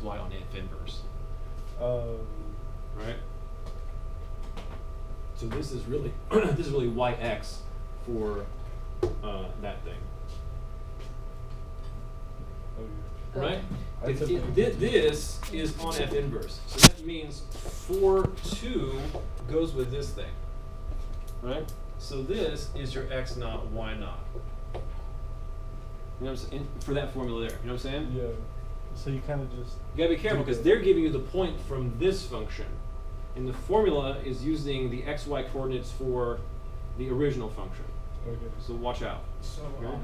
y on f inverse. Right? So this is really this is really yx for that thing. Right? This is on f inverse. So that means 4,2 goes with this thing. Right? So this is your x naught, y naught. You know what I'm saying? For that formula there. You know what I'm saying? Yeah. So you kind of just... You gotta be careful because they're giving you the point from this function. And the formula is using the xy coordinates for the original function. Okay. So watch out. So, Okay?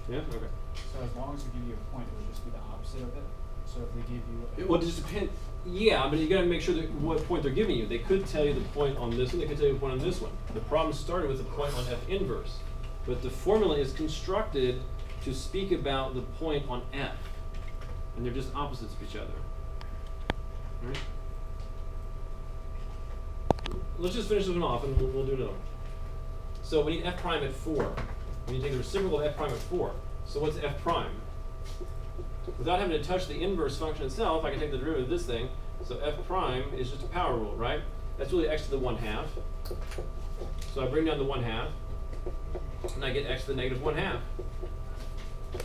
Yeah? Okay. so as long as they give you a point, it would just be the opposite of it. So if they give you Well, it just depends. Yeah, but you gotta make sure that what point they're giving you. They could tell you the point on this one, they could tell you the point on this one. The problem started with the point on f inverse. But the formula is constructed to speak about the point on f. And they're just opposites of each other. Right? Let's just finish this one off and we'll do another one. So we need f prime at 4. We need to take the reciprocal of f prime at 4. So what's f prime? Without having to touch the inverse function itself, I can take the derivative of this thing. So f prime is just a power rule, right? That's really x to the 1/2. So I bring down the 1/2, and I get x to the negative 1/2.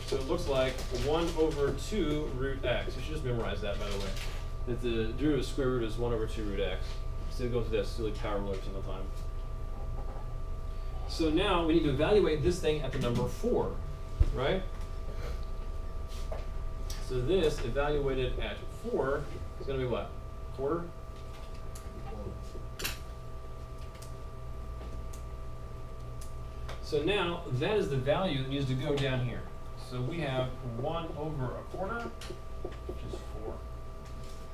So it looks like 1/2 root x. You should just memorize that, by the way. That the derivative of square root is 1/2 root x. So it goes through that silly power rule every single time. So now we need to evaluate this thing at the number 4, right? So this evaluated at 4 is going to be what? Quarter? So now that is the value that needs to go down here. So we have 1/4, which is 4.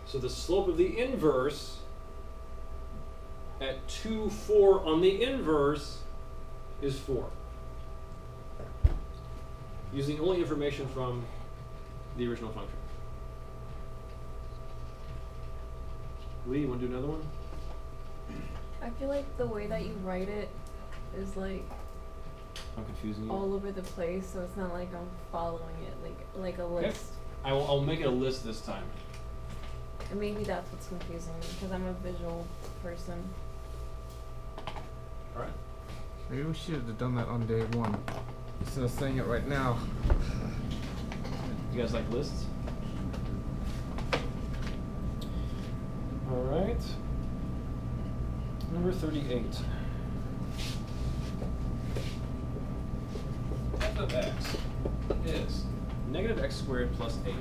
So the slope of the inverse at 2, 4 on the inverse is 4. Using only information from the original function. Lee, you want to do another one? I feel like the way that you write it is like I'm confusing you. all over the place, so it's not like I'm following it like a list. I'll make it a list this time. And maybe that's what's confusing me because I'm a visual person. All right. Maybe we should have done that on day 1 instead of saying it right now. You guys like lists? All right. Number 38. F of x is negative x squared plus 8.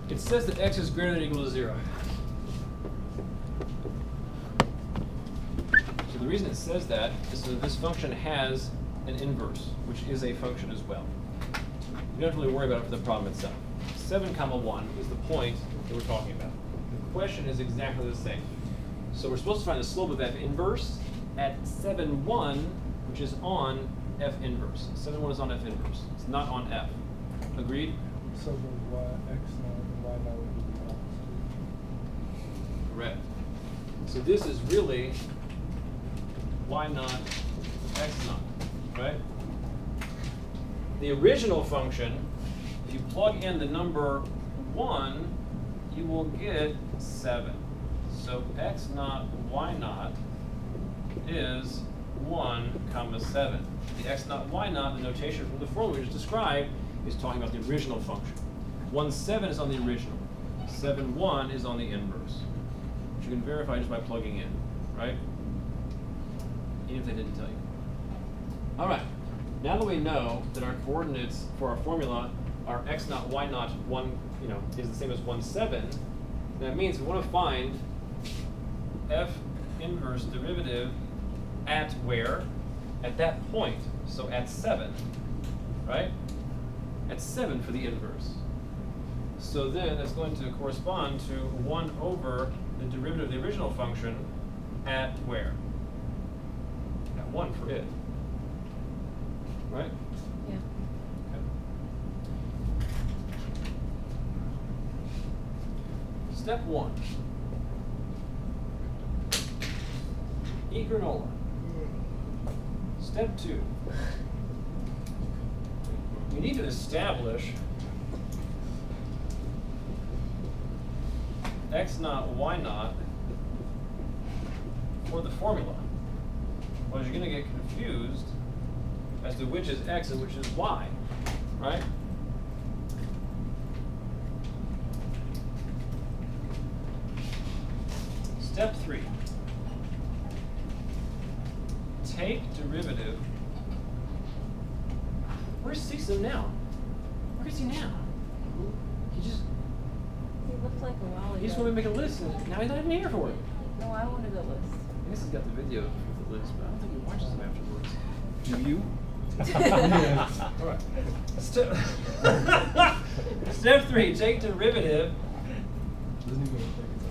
It says that x is greater than or equal to 0. So the reason it says that is that this function has an inverse, which is a function as well. You don't have to really worry about it for the problem itself. 7, 1 is the point that we're talking about. The question is exactly the same. So we're supposed to find the slope of f inverse at 7, 1, which is on f inverse. 7, 1 is on f inverse. It's not on f. Agreed? So the x naught and y naught would be the opposite. Correct. So this is really y naught, x naught, right? The original function, if you plug in the number 1, you will get 7. So x naught, y naught is 1, 7. The x naught, y naught, the notation from the formula we just described, is talking about the original function. 1, 7 is on the original. 7, 1 is on the inverse. Which you can verify just by plugging in, right? Even if they didn't tell you. All right. Now that we know that our coordinates for our formula are x naught, y naught, 1, is the same as 1, 7, that means we want to find f inverse derivative at where? At that point. So at 7, right? At 7 for the inverse. So then that's going to correspond to 1 over the derivative of the original function at where? At 1 for it. Right? Yeah. Okay. Step 1. Eat granola. Step 2. You need to establish x naught, y naught for the formula. Otherwise you're going to get confused as to which is x and which is y, right? Step 3. Take derivative. Where's Cecil now? Where is he now? He just looked like a while ago. He just wanted to make a list, and now he's not even here for it. No, I wanted a list. I guess he's got the video for the list, but I don't think he watches them afterwards. Do you? Alright. Step 3, take derivative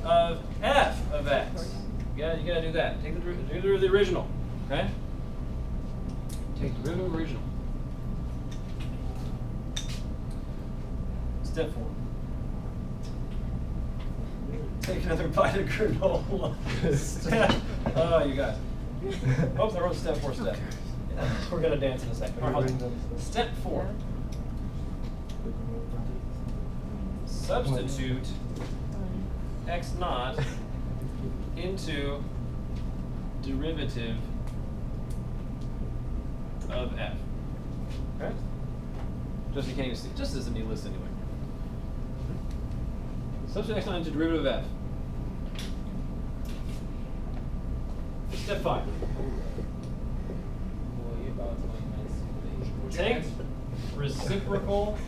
of f of x. You gotta do that. Take the derivative of the original. Okay? Take derivative of original. Step 4. Take another bite of granola. Oh, you guys. Oops, I wrote step 4 step. We're gonna dance in a second. All right, step 4. Substitute x naught into derivative of f. Okay? Just you can't even see. Just as a new list anyway. Substitute x naught into derivative of f. Step 5. Take reciprocal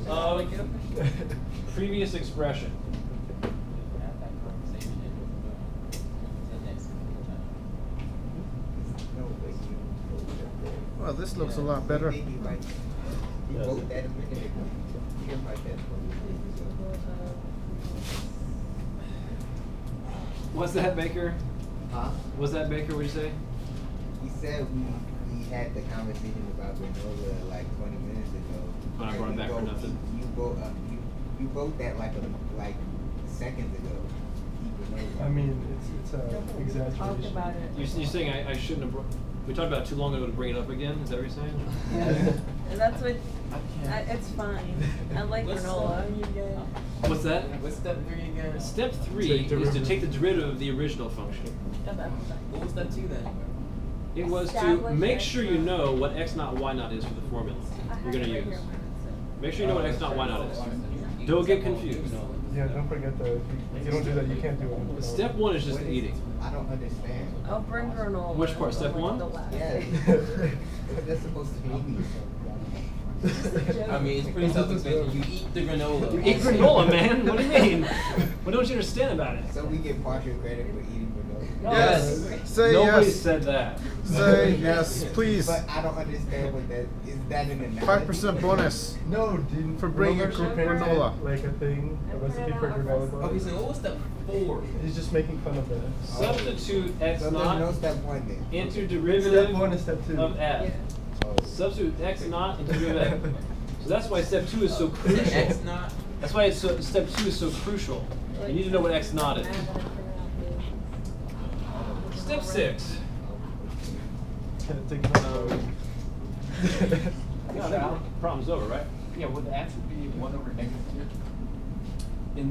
of previous expression. Well, this looks a lot better. What's that, Baker? Huh? What's that, Baker? What'd you say? He said we had the conversation about granola like 20 minutes ago. When I brought it back for nothing. You wrote that like seconds ago. I mean, it's exaggeration. Talk about it. You're saying I shouldn't have. We talked about it too long ago to bring it up again. Is that what you're saying? And that's what. It's fine. I like granola. What's that? What's step 3 again? Step 3 Take is to derivative. take the derivative of the original function. What was step 2 then? It was to Establish make x sure you naught. know what x naught y naught is for the formula you're going to use. Make sure you know what x naught y naught is. Don't get confused. Yeah, don't forget that. If you don't do that, you can't do it. Step 1 is just eating. I don't understand. I'll bring granola. Which part, step 1? The last. Yeah. That's supposed to be easy. I mean, it's pretty self-explanatory. You eat the granola. You eat granola, man. What do you mean? What don't you understand about it? So we get partial credit for eating granola. Yes. Say Nobody yes. said that. Say yes, please. But I don't understand what that is. That an analogy? 5% bonus. No, dude. For bringing remember she printed, granola. like a thing, a recipe for granola. Okay, so what was step 4? He's just making fun of that. Substitute x So there's no naught step 1 then. into derivative Step 1 and step 2. of f. Oh. Substitute x naught into derivative f. So that's why step 2 is so Is it crucial. X naught? That's why step 2 is so crucial. You need to know what x naught is. Step 6. Take it out. Yeah, that problem's over, right? Yeah, would the answer be 1 over -2?